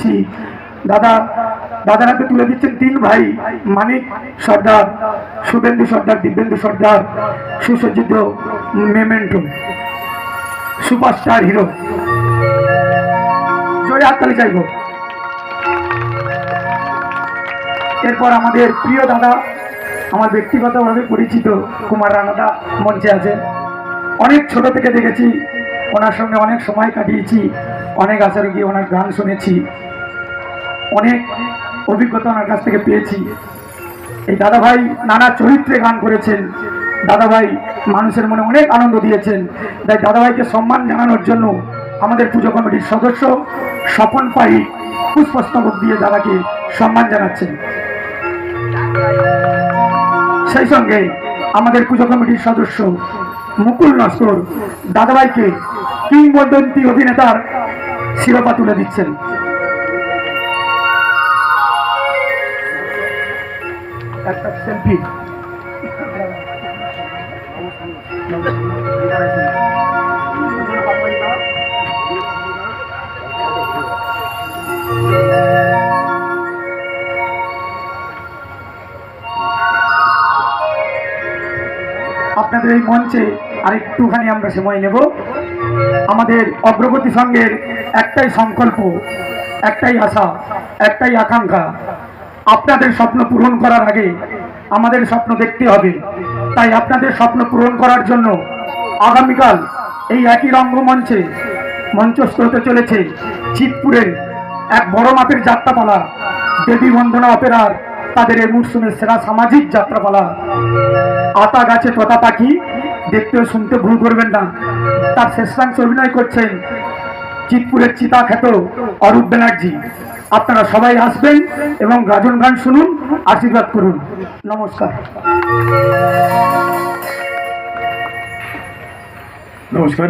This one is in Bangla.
দিচ্ছি দাদা। দাদার হাতে তুলে দিচ্ছেন তিন ভাই, মানিক সর্দার, শুভেন্দু সর্দার, দিব্যেন্দু সর্দার, সুসজ্জিত মেমেন্টো, সুপারস্টার হিরো। জোরে হাততালি চাইব। এরপর আমাদের প্রিয় দাদা, আমার ব্যক্তিগতভাবে পরিচিত কুমার রানাদা মঞ্চে আছে। অনেক ছোট থেকে দেখেছি, ওনার সঙ্গে অনেক সময় কাটিয়েছি, অনেক আচারে গিয়ে ওনার গান শুনেছি, অনেক অভিজ্ঞতা ওনার কাছ থেকে পেয়েছি। এই দাদাভাই নানা চরিত্রে গান করেছেন, দাদাভাই মানুষের মনে অনেক আনন্দ দিয়েছেন। তাই দাদাভাইকে সম্মান জানানোর জন্য আমাদের পুজো কমিটির সদস্য স্বপন পাহি পুষ্পস্তবক দিয়ে দাদাকে সম্মান জানাচ্ছেন। সেই সঙ্গে আমাদের পুজো কমিটির সদস্য মুকুল নস্কর দাদাভাইকে কিংবদন্তি অভিনেতার শিরোপা তুলে দিচ্ছেন। একটা সেলফি। আপনাদের এই মঞ্চে আরেকটুখানি আমরা সময় নেব। আমাদের অগ্রগতি সংঘের একটাই সংকল্প, একটাই আশা, একটাই আকাঙ্ক্ষা, আপনাদের স্বপ্ন পূরণ করার আগে আমাদের স্বপ্ন দেখতে হবে। তাই আপনাদের স্বপ্ন পূরণ করার জন্য আগামীকাল এই একই রঙ্গমঞ্চে মঞ্চস্থ হতে চলেছে চিতপুরের এক বড় মাপের যাত্রাপালা, দেবী বন্দনা অপেরার তাদের এই মরশুমের সেরা সামাজিক যাত্রাপালা আতা গাছে তোতা পাখি। দেখতে শুনতে ভুল করবেন না। তার শেষাংশ অভিনয় করছেন চিতপুরের চিতা খ্যাত অরূপ ব্যানার্জি। আপনারা সবাই আসবেন এবং গাজন গান শুনুন, আশীর্বাদ করুন। নমস্কার। নমস্কার।